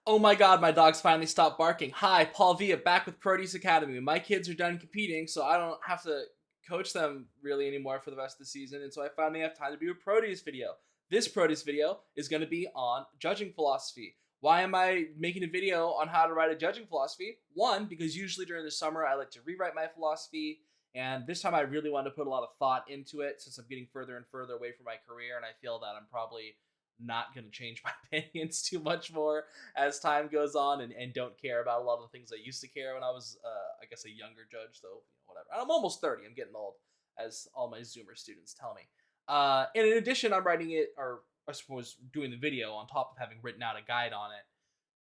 Oh my god, my dog's finally stopped barking. Hi, Paul Villa, back with Proteus Academy. My kids are done competing, so I don't have to coach them really anymore for the rest of the season, and so I finally have time to do a Proteus video. This Proteus video is going to be on judging philosophy. Why am I making a video on how to write a judging philosophy? One, because usually during the summer I like to rewrite my philosophy, and this time I really want to put a lot of thought into it since I'm getting further and further away from my career, and I feel that I'm probably not going to change my opinions too much more as time goes on, and don't care about a lot of the things I used to care when I was, I guess, a younger judge, though, whatever. I'm almost 30. I'm getting old, as all my Zoomer students tell me. And in addition, I'm writing it, or I suppose doing the video on top of having written out a guide on it,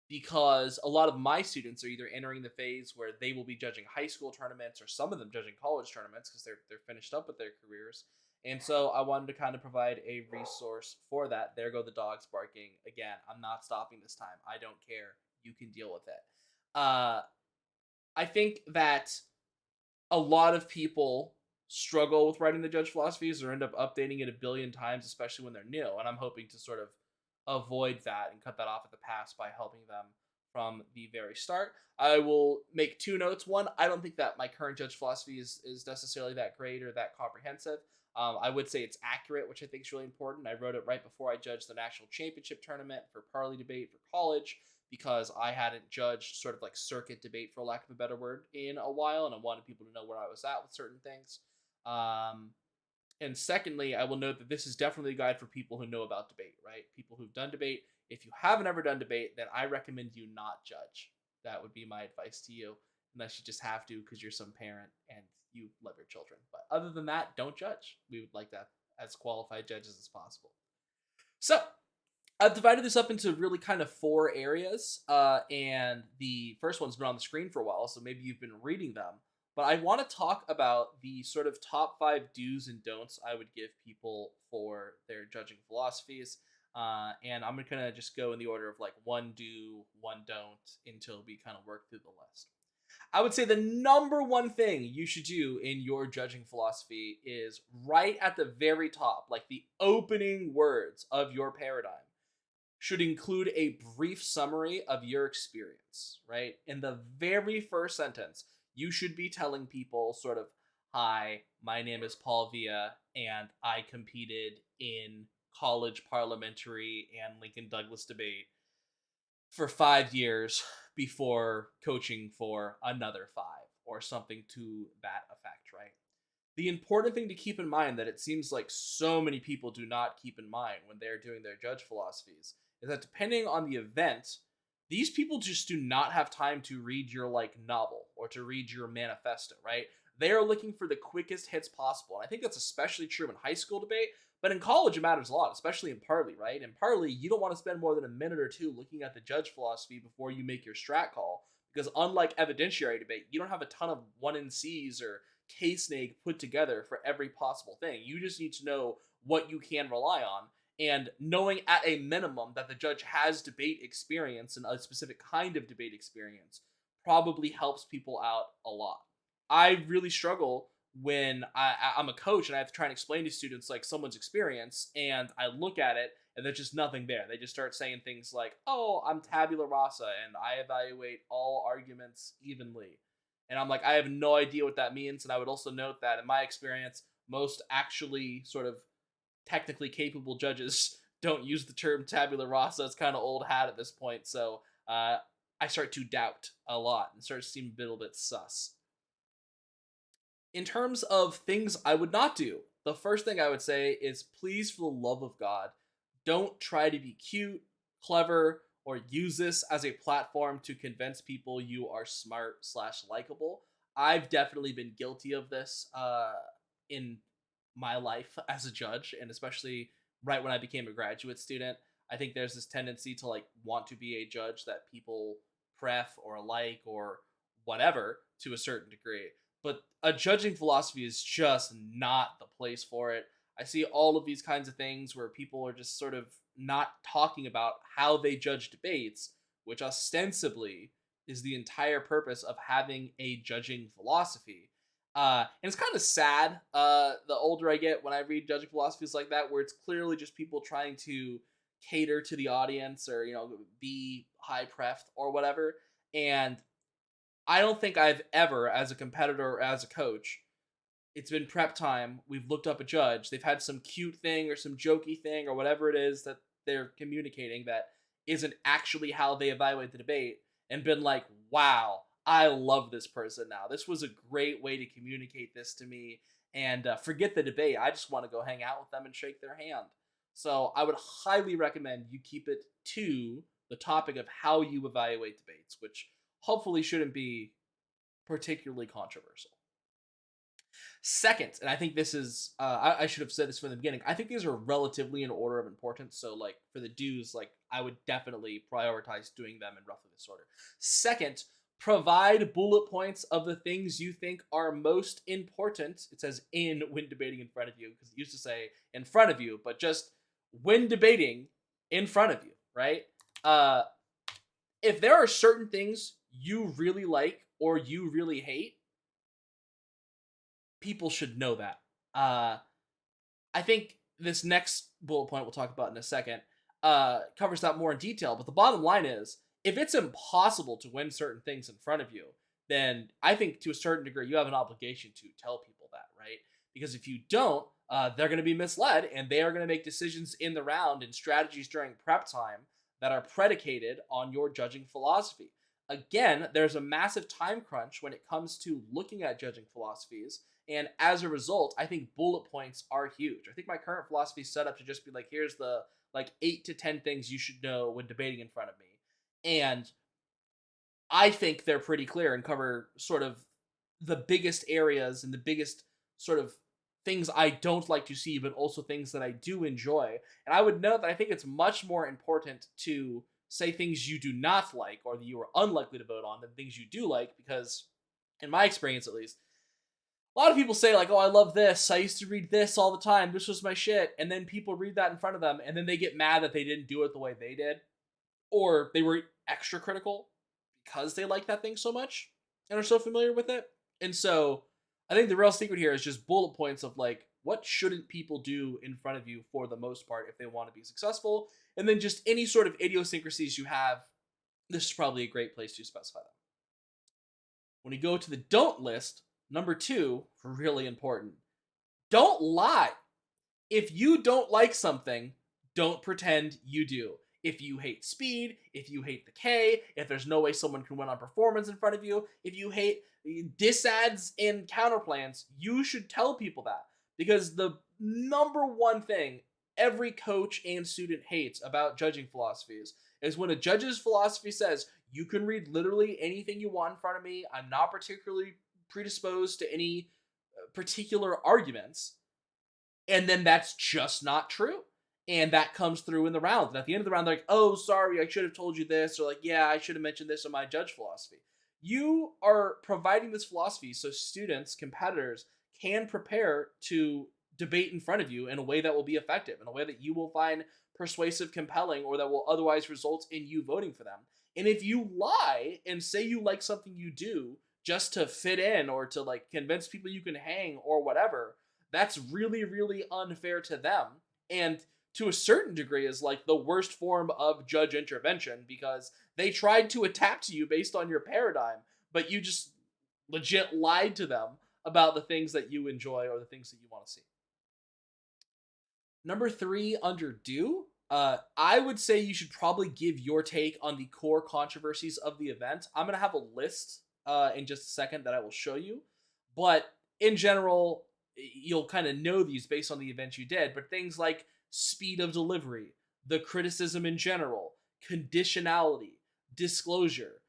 because a lot of my students are either entering the phase where they will be judging high school tournaments or some of them judging college tournaments because they're finished up with their careers. And so I wanted to kind of provide a resource for that. There go the dogs barking again. I'm not stopping this time. I don't care. You can deal with it. I think that a lot of people struggle with writing the judge philosophies or end up updating it a billion times, especially when they're new. And I'm hoping to sort of avoid that and cut that off at the pass by helping them from the very start. I will make two notes. One, I don't think that my current judge philosophy is necessarily that great or that comprehensive. I would say it's accurate, which I think is really important. I wrote it right before I judged the national championship tournament for Parley Debate for college because I hadn't judged sort of like circuit debate, for lack of a better word, in a while, and I wanted people to know where I was at with certain things. Um, and secondly, I will note that this is definitely a guide for people who know about debate, right? People who've done debate. If you haven't ever done debate, then I recommend you not judge. That would be my advice to you, unless you just have to because you're some parent and you love your children. But other than that, don't judge. We would like to have as qualified judges as possible. So I've divided this up into really kind of four areas, and the first one's been on the screen for a while, so maybe you've been reading them. But I want to talk about the sort of top 5 do's and don'ts I would give people for their judging philosophies. And I'm gonna just go in the order of like one do, one don't until we kind of work through the list. I would say the number one thing you should do in your judging philosophy is right at the very top, like the opening words of your paradigm, should include a brief summary of your experience, right? In the very first sentence, you should be telling people sort of, hi, my name is Paul Villa, and I competed in college parliamentary and Lincoln Douglas debate for 5 years before coaching for another 5 or something to that effect, right? The important thing to keep in mind that it seems like so many people do not keep in mind when they're doing their judge philosophies is that depending on the event, these people just do not have time to read your like novel or to read your manifesto, right? They are looking for the quickest hits possible. And I think that's especially true in high school debate, but in college it matters a lot, especially in Parley, right? In Parley, you don't want to spend more than a minute or two looking at the judge philosophy before you make your strat call. Because unlike evidentiary debate, you don't have a ton of 1NCs or K-snake put together for every possible thing. You just need to know what you can rely on, and knowing at a minimum that the judge has debate experience and a specific kind of debate experience probably helps people out a lot. I really struggle when I'm a coach and I have to try and explain to students like someone's experience, and I look at it and there's just nothing there. They just start saying things like, "Oh, I'm tabula rasa and I evaluate all arguments evenly." And I'm like, I have no idea what that means. And I would also note that in my experience, most actually sort of technically capable judges don't use the term tabula rasa. It's kind of old hat at this point. So I start to doubt a lot and start to seem a little bit sus. In terms of things I would not do, the first thing I would say is please, for the love of God, don't try to be cute, clever, or use this as a platform to convince people you are smart slash likable. I've definitely been guilty of this in my life as a judge, and especially right when I became a graduate student. I think there's this tendency to like want to be a judge that people pref or like or whatever to a certain degree. But a judging philosophy is just not the place for it. I see all of these kinds of things where people are just sort of not talking about how they judge debates, which ostensibly is the entire purpose of having a judging philosophy. And it's kind of sad the older I get when I read judging philosophies like that, where it's clearly just people trying to cater to the audience or, be high pref or whatever. And I don't think I've ever, as a competitor or as a coach, it's been prep time, we've looked up a judge, they've had some cute thing or some jokey thing or whatever it is that they're communicating that isn't actually how they evaluate the debate, and been like, wow, I love this person now. This was a great way to communicate this to me, and forget the debate. I just want to go hang out with them and shake their hand. So I would highly recommend you keep it to the topic of how you evaluate debates, which hopefully shouldn't be particularly controversial. Second, and I think this is, I should have said this from the beginning, I think these are relatively in order of importance. So, like, for the do's, like, I would definitely prioritize doing them in roughly this order. Second, provide bullet points of the things you think are most important. It says in when debating in front of you, because it used to say in front of you, but just when debating in front of you, right? If there are certain things you really like or you really hate, people should know that. I think this next bullet point we'll talk about in a second covers that more in detail. But the bottom line is, if it's impossible to win certain things in front of you, then I think to a certain degree you have an obligation to tell people that, right? Because if you don't, they're going to be misled, and they are going to make decisions in the round and strategies during prep time that are predicated on your judging philosophy. Again, there's a massive time crunch when it comes to looking at judging philosophies. And as a result, I think bullet points are huge. I think my current philosophy is set up to just be like, here's the 8 to 10 things you should know when debating in front of me. And I think they're pretty clear and cover sort of the biggest areas and the biggest sort of things I don't like to see, but also things that I do enjoy. And I would note that I think it's much more important to say things you do not like or that you are unlikely to vote on than things you do like, because in my experience at least, a lot of people say like, oh, I love this, I used to read this all the time, this was my shit, and then people read that in front of them and then they get mad that they didn't do it the way they did, or they were extra critical because they like that thing so much and are so familiar with it. And so I think the real secret here is just bullet points of like, what shouldn't people do in front of you for the most part if they want to be successful, and then just any sort of idiosyncrasies you have. This is probably a great place to specify them. When you go to the don't list, number 2, really important. Don't lie. If you don't like something, don't pretend you do. If you hate speed, if you hate the K, if there's no way someone can win on performance in front of you, if you hate disads and counterplans, you should tell people that. Because the number one thing every coach and student hates about judging philosophies is when a judge's philosophy says, you can read literally anything you want in front of me, I'm not particularly predisposed to any particular arguments, and then that's just not true. And that comes through in the round. And at the end of the round, they're like, oh, sorry, I should have told you this. Or like, yeah, I should have mentioned this in my judge philosophy. You are providing this philosophy so students, competitors, can prepare to debate in front of you in a way that will be effective, in a way that you will find persuasive, compelling, or that will otherwise result in you voting for them. And if you lie and say you like something you do just to fit in or to like convince people you can hang or whatever, that's really, really unfair to them. And to a certain degree is like the worst form of judge intervention, because they tried to adapt to you based on your paradigm, but you just legit lied to them about the things that you enjoy or the things that you want to see. Number 3, under do, I would say you should probably give your take on the core controversies of the event. I'm going to have a list in just a second that I will show you, but in general, you'll kind of know these based on the event you did, but things like speed of delivery, the criticism in general, conditionality, disclosure,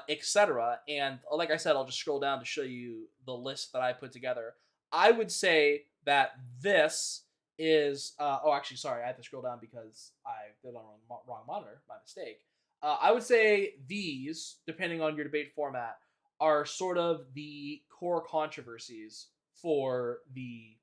etc. And like I said, I'll just scroll down to show you the list that I put together. I would say that this is, actually, sorry, I had to scroll down because I did it on the wrong monitor, my mistake. I would say these, depending on your debate format, are sort of the core controversies for the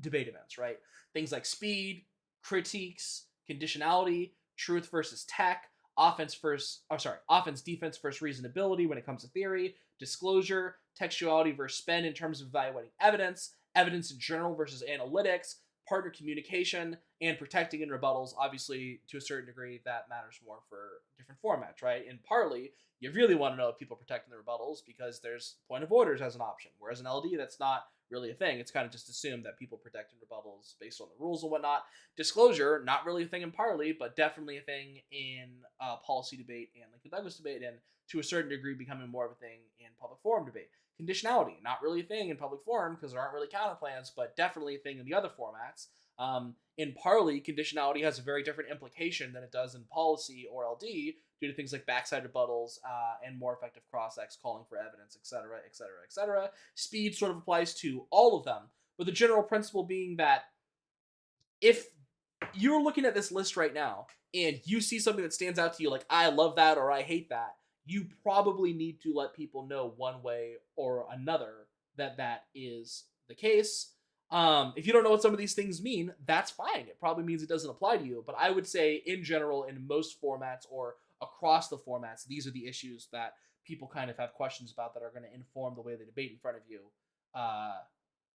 debate events, right? Things like speed, critiques, conditionality, truth versus tech, offense, defense versus reasonability when it comes to theory, disclosure, textuality versus spin in terms of evaluating evidence, evidence in general versus analytics, partner communication, and protecting in rebuttals. Obviously, to a certain degree, that matters more for different formats, right? In Parley, you really want to know if people protecting the rebuttals because there's point of orders as an option, whereas in LD, that's not really a thing. It's kind of just assumed that people protect in rebuttals based on the rules and whatnot. Disclosure, not really a thing in Parley, but definitely a thing in policy debate and Lincoln Douglas debate, and to a certain degree becoming more of a thing in public forum debate. Conditionality, not really a thing in public forum because there aren't really counterplans, but definitely a thing in the other formats. In Parley, conditionality has a very different implication than it does in policy or LD due to things like backside rebuttals and more effective cross-ex, calling for evidence, etc., etc., etc. Speed sort of applies to all of them, but the general principle being that if you're looking at this list right now and you see something that stands out to you like, I love that or I hate that, you probably need to let people know one way or another that that is the case. If you don't know what some of these things mean, that's fine. It probably means it doesn't apply to you. But I would say, in general, in most formats or across the formats, these are the issues that people kind of have questions about that are going to inform the way they debate in front of you.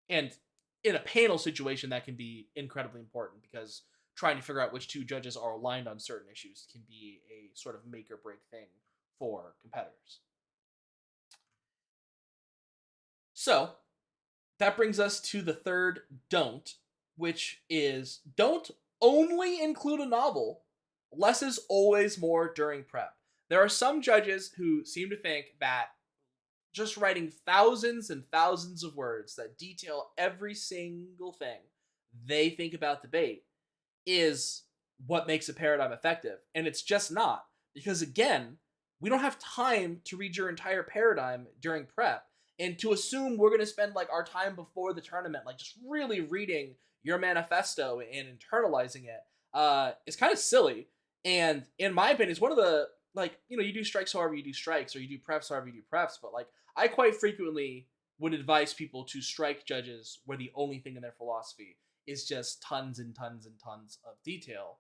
And in a panel situation, that can be incredibly important because trying to figure out which two judges are aligned on certain issues can be a sort of make or break thing for competitors. So that brings us to the third don't, which is don't only include a novel. Less is always more during prep. There are some judges who seem to think that just writing thousands and thousands of words that detail every single thing they think about debate is what makes a paradigm effective. And it's just not. Because again, we don't have time to read your entire paradigm during prep. And to assume we're going to spend like our time before the tournament, like just really reading your manifesto and internalizing it, is kind of silly. And in my opinion, it's one of the, like, you know, you do strikes however you do strikes, or you do preps however you do preps. But like, I quite frequently would advise people to strike judges where the only thing in their philosophy is just tons and tons and tons of detail.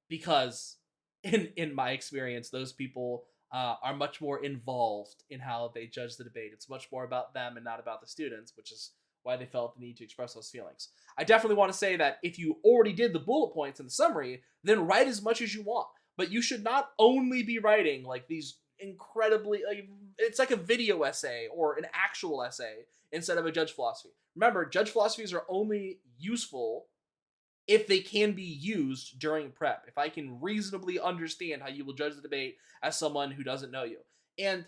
Because in my experience, those people are much more involved in how they judge the debate. It's much more about them and not about the students, which is why they felt the need to express those feelings. I definitely want to say that if you already did the bullet points in the summary, then write as much as you want. But you should not only be writing like these incredibly, like, it's like a video essay or an actual essay instead of a judge philosophy. Remember, judge philosophies are only useful if they can be used during prep. If I can reasonably understand how you will judge the debate as someone who doesn't know you. And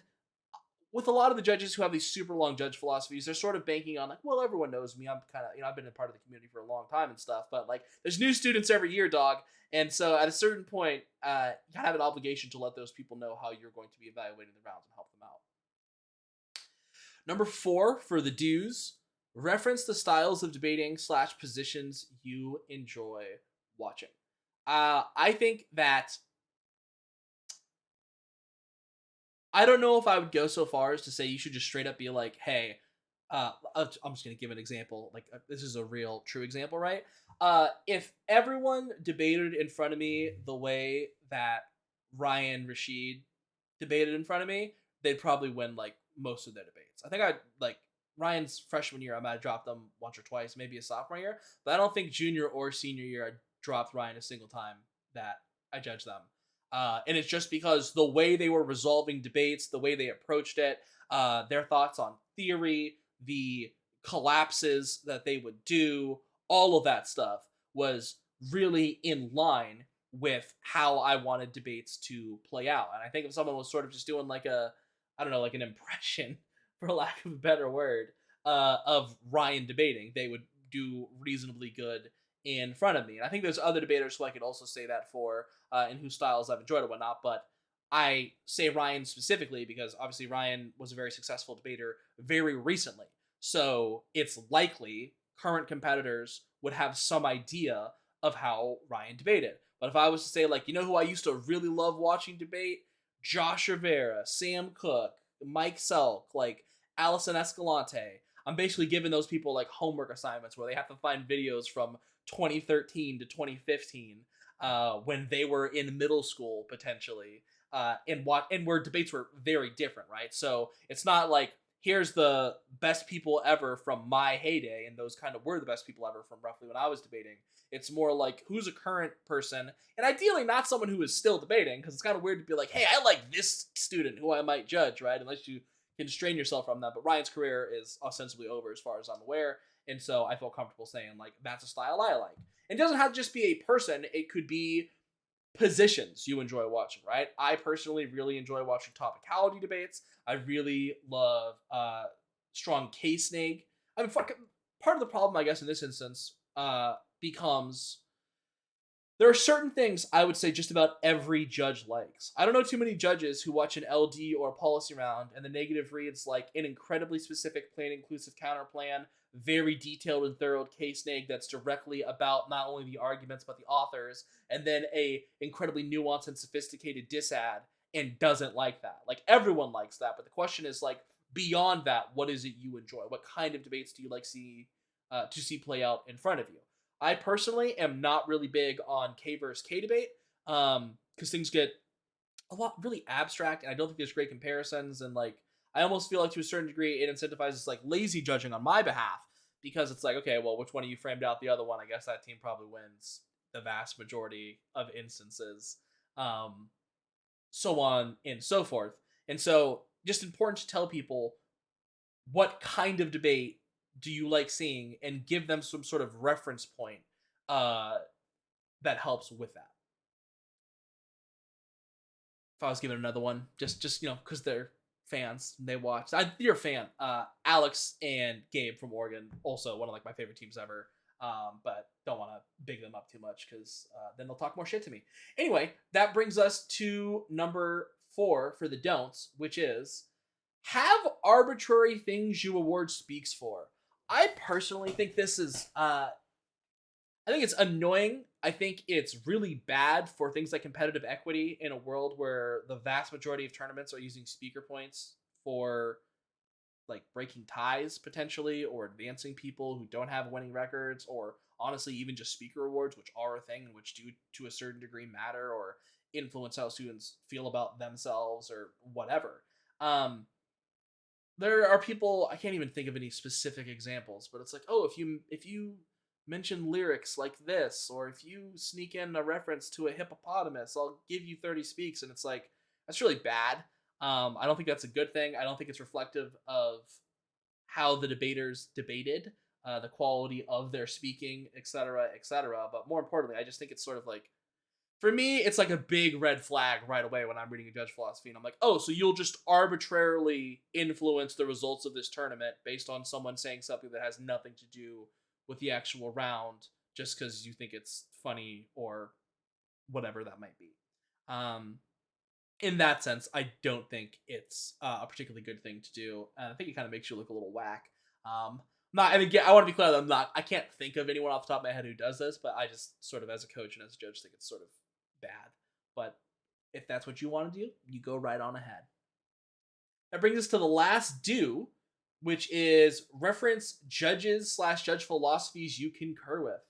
with a lot of the judges who have these super long judge philosophies, they're sort of banking on like, well, everyone knows me. I'm kind of, I've been a part of the community for a long time and stuff, but like there's new students every year, dog. And so at a certain point, you have an obligation to let those people know how you're going to be evaluating the rounds and help them out. Number 4 for the do's, reference the styles of debating / positions you enjoy watching. I think that I don't know if I would go so far as to say you should just straight up be like, hey, I'm just going to give an example. Like, this is a real, true example, right? If everyone debated in front of me the way that Ryan Rashid debated in front of me, they'd probably win, like, most of their debates. I think Ryan's freshman year, I might have dropped them once or twice, maybe a sophomore year, but I don't think junior or senior year I dropped Ryan a single time that I judged them. And it's just because the way they were resolving debates, the way they approached it, their thoughts on theory, the collapses that they would do, all of that stuff was really in line with how I wanted debates to play out. And I think if someone was sort of just doing like like an impression, for lack of a better word, of Ryan debating, they would do reasonably good in front of me. And I think there's other debaters who I could also say that for, and whose styles I've enjoyed or whatnot, but I say Ryan specifically because obviously Ryan was a very successful debater very recently. So it's likely current competitors would have some idea of how Ryan debated. But if I was to say, like, you know who I used to really love watching debate? Josh Rivera, Sam Cooke, Mike Selk, like Allison Escalante. I'm basically giving those people like homework assignments where they have to find videos from 2013 to 2015 when they were in middle school potentially, and where debates were very different, right? So it's not like here's the best people ever from my heyday, and those kind of were the best people ever from roughly when I was debating. It's more like who's a current person, and ideally not someone who is still debating, because it's kind of weird to be like, hey, I like this student who I might judge, right? Unless you can strain yourself from that. But Ryan's career is ostensibly over as far as I'm aware, and so I feel comfortable saying like that's a style I like. It doesn't have to just be a person; it could be positions you enjoy watching, right? I personally really enjoy watching topicality debates. I really love strong case snake. I mean, part of the problem, I guess, in this instance, becomes there are certain things I would say just about every judge likes. I don't know too many judges who watch an LD or a policy round and the negative reads like an incredibly specific, plain inclusive counterplan, very detailed and thorough case neg that's directly about not only the arguments but the authors, and then a incredibly nuanced and sophisticated disad, and doesn't like that. Like everyone likes that, but the question is like beyond that, what is it you enjoy? What kind of debates do you like to see play out in front of you? I personally am not really big on K versus K debate because things get a lot really abstract, and I don't think there's great comparisons. And like, I almost feel like to a certain degree, it incentivizes like lazy judging on my behalf because it's like, okay, well, which one of you framed out the other one? I guess that team probably wins the vast majority of instances, so on and so forth. And so, just important to tell people what kind of debate do you like seeing and give them some sort of reference point uh, that helps with that. If I was given another one, just because they're fans, they watch. You're a fan. Alex and Gabe from Oregon, also one of like my favorite teams ever. But don't want to big them up too much because then they'll talk more shit to me. Anyway, that brings us to number 4 for the don'ts, which is have arbitrary things you award speaks for. I personally think this is I think it's annoying. I think it's really bad for things like competitive equity in a world where the vast majority of tournaments are using speaker points for like breaking ties potentially, or advancing people who don't have winning records, or honestly even just speaker awards, which are a thing and which do to a certain degree matter or influence how students feel about themselves or whatever. There are people, I can't even think of any specific examples, but it's like, oh, if you mention lyrics like this, or if you sneak in a reference to a hippopotamus, I'll give you 30 speaks, and it's like that's really bad. I don't think that's a good thing. I don't think it's reflective of how the debaters debated, the quality of their speaking, etc., etc. But more importantly, I just think it's sort of like, for me, it's like a big red flag right away when I'm reading a judge philosophy, and I'm like, oh, so you'll just arbitrarily influence the results of this tournament based on someone saying something that has nothing to do with the actual round just because you think it's funny or whatever that might be. In that sense, I don't think it's a particularly good thing to do. And I think it kind of makes you look a little whack. Not, I mean, I want to be clear that I can't think of anyone off the top of my head who does this, but I just sort of, as a coach and as a judge, think it's sort of bad. But if that's what you want to do, you go right on ahead. That brings us to the last do, which is reference judges / judge philosophies you concur with.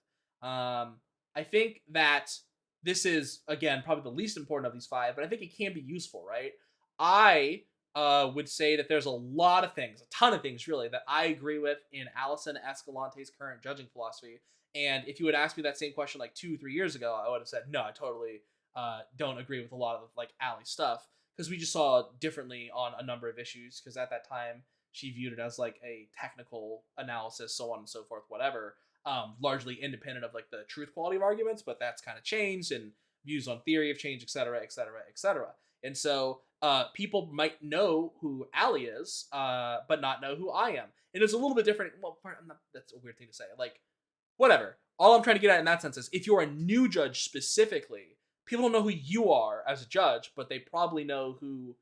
I think that this is, again, probably the least important of these 5, but I think it can be useful, right? I would say that there's a lot of things, a ton of things really, that I agree with in Allison Escalante's current judging philosophy. And if you would ask me that same question like 2-3 years ago, I would have said, no, I totally don't agree with a lot of like Allie's stuff, because we just saw differently on a number of issues, because at that time she viewed it as like a technical analysis, so on and so forth, whatever, largely independent of like the truth quality of arguments, but that's kind of changed, and views on theory have changed, etc., etc., etc. And so people might know who Allie is, but not know who I am. And it's a little bit different. Well, that's a weird thing to say. Like, whatever. All I'm trying to get at in that sense is if you're a new judge specifically, people don't know who you are as a judge, but they probably know who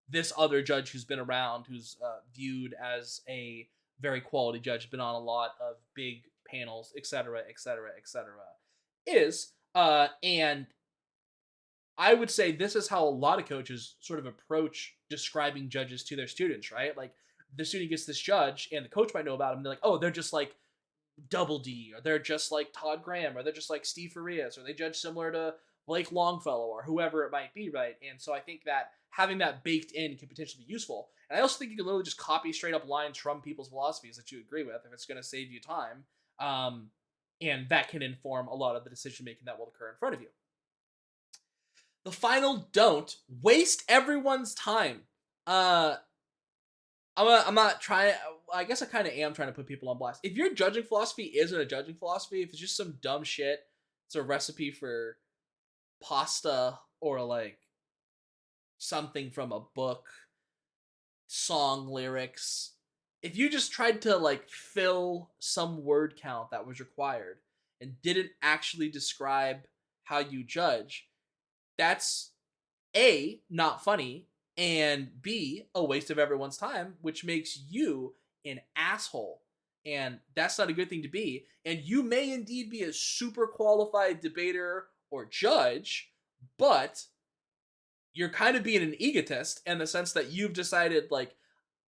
this other judge who's been around, who's viewed as a very quality judge, been on a lot of big panels, etc., etc., etc., is. And I would say this is how a lot of coaches sort of approach describing judges to their students, right? Like, the student gets this judge, and the coach might know about him. They're like, oh, they're just like Double D, or they're just like Todd Graham, or they're just like Steve Farias, or they judge similar to Blake Longfellow or whoever it might be, right? And so I think that having that baked in can potentially be useful. And I also think you can literally just copy straight up lines from people's philosophies that you agree with if it's going to save you time. And that can inform a lot of the decision making that will occur in front of you. The final don't waste everyone's time. I'm not trying. I guess I kind of am trying to put people on blast. If your judging philosophy isn't a judging philosophy, if it's just some dumb shit, it's a recipe for pasta or like something from a book, song lyrics. If you just tried to like fill some word count that was required and didn't actually describe how you judge, that's A, not funny, and B, a waste of everyone's time, which makes you an asshole. And that's not a good thing to be. And you may indeed be a super qualified debater or judge, but you're kind of being an egotist in the sense that you've decided, like,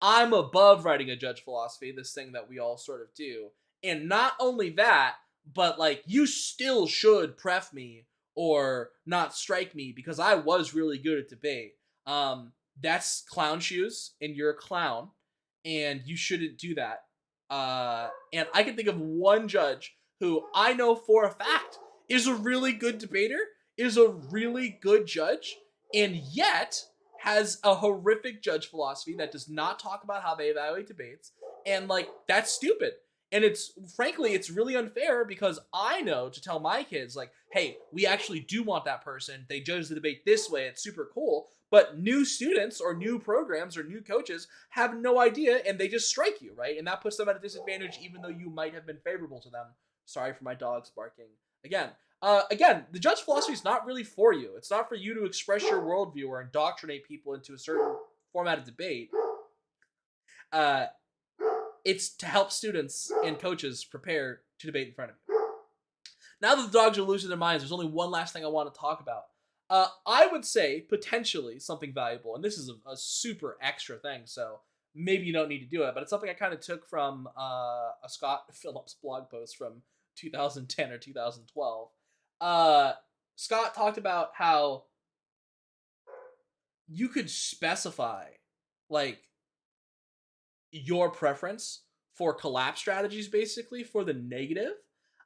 I'm above writing a judge philosophy, this thing that we all sort of do. And not only that, but like, you still should pref me or not strike me because I was really good at debate. That's clown shoes, and you're a clown, and you shouldn't do that. And I can think of one judge who I know for a fact is a really good debater, is a really good judge, and yet has a horrific judge philosophy that does not talk about how they evaluate debates, and like, that's stupid. And it's frankly, it's really unfair because I know to tell my kids, like, hey, we actually do want that person. They judge the debate this way. It's super cool. But new students or new programs or new coaches have no idea and they just strike you, right? And that puts them at a disadvantage even though you might have been favorable to them. Sorry for my dogs barking. Again, the judge philosophy is not really for you. It's not for you to express your worldview or indoctrinate people into a certain format of debate. It's to help students and coaches prepare to debate in front of you. Now that the dogs are losing their minds, there's only one last thing I want to talk about. I would say potentially something valuable, and this is a super extra thing, so maybe you don't need to do it, but it's something I kind of took from a Scott Phillips blog post from 2010 or 2012. Scott talked about how you could specify, like, your preference for collapse strategies, basically, for the negative.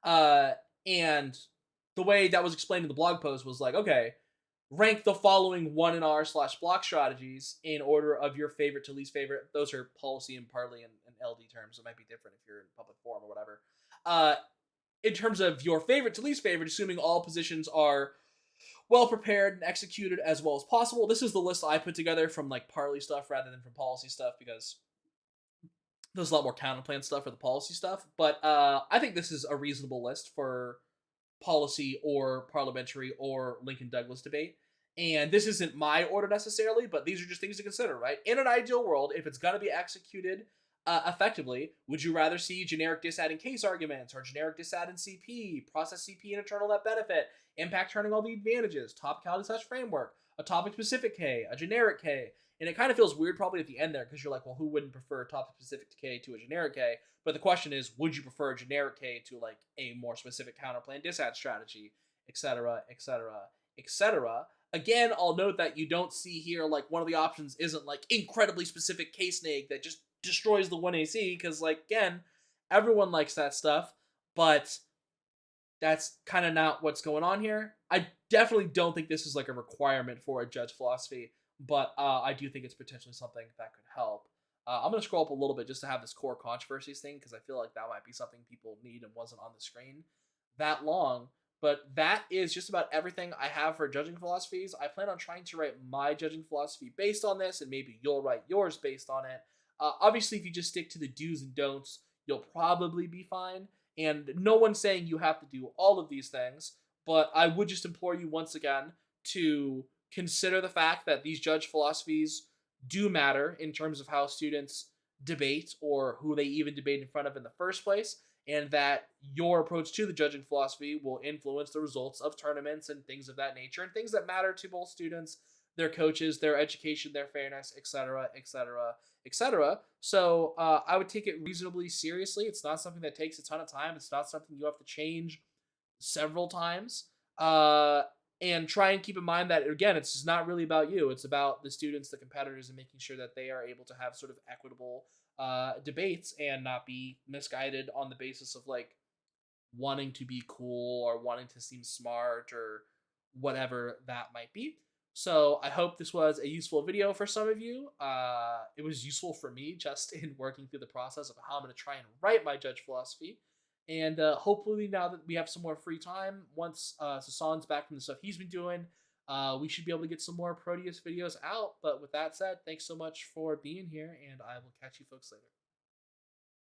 And the way that was explained in the blog post was like, okay, rank the following 1&R/block strategies in order of your favorite to least favorite. Those are policy and parley and LD terms. It might be different if you're in public forum or whatever. In terms of your favorite to least favorite, assuming all positions are well prepared and executed as well as possible. This is the list I put together from like parley stuff rather than from policy stuff because there's a lot more counterplan stuff for the policy stuff. But I think this is a reasonable list for policy or parliamentary or Lincoln Douglas debate. And this isn't my order necessarily, but these are just things to consider, right? In an ideal world, if it's going to be executed effectively, would you rather see generic disad in case arguments or generic disad in CP, process CP and internal net benefit, impact turning all the advantages, topicality/framework, a topic-specific K, a generic K? And it kind of feels weird probably at the end there because you're like, well, who wouldn't prefer a topic-specific K to a generic K? But the question is, would you prefer a generic K to like a more specific counterplan disad strategy, etc., etc., etc.? Again, I'll note that you don't see here, like, one of the options isn't like incredibly specific case neg that just destroys the 1AC, because, like, again, everyone likes that stuff, but that's kind of not what's going on here. I definitely don't think this is like a requirement for a judge philosophy, but I do think it's potentially something that could help. I'm going to scroll up a little bit just to have this core controversies thing, because I feel like that might be something people need and wasn't on the screen that long. But that is just about everything I have for judging philosophies. I plan on trying to write my judging philosophy based on this, and maybe you'll write yours based on it. Obviously, if you just stick to the do's and don'ts, you'll probably be fine. And no one's saying you have to do all of these things, but I would just implore you once again to consider the fact that these judge philosophies do matter in terms of how students debate or who they even debate in front of in the first place, and that your approach to the judging philosophy will influence the results of tournaments and things of that nature, and things that matter to both students, their coaches, their education, their fairness, etc., etc., etc. So I would take it reasonably seriously. It's not something that takes a ton of time. It's not something you have to change several times. and try and keep in mind that, again, it's not really about you. It's about the students, the competitors, and making sure that they are able to have sort of equitable debates and not be misguided on the basis of like wanting to be cool or wanting to seem smart or whatever that might be. So I hope this was a useful video for some of you. It was useful for me just in working through the process of how I'm going to try and write my judge philosophy. And hopefully now that we have some more free time, once Sasan's back from the stuff he's been doing, we should be able to get some more Proteus videos out. But with that said, thanks so much for being here, and I will catch you folks later.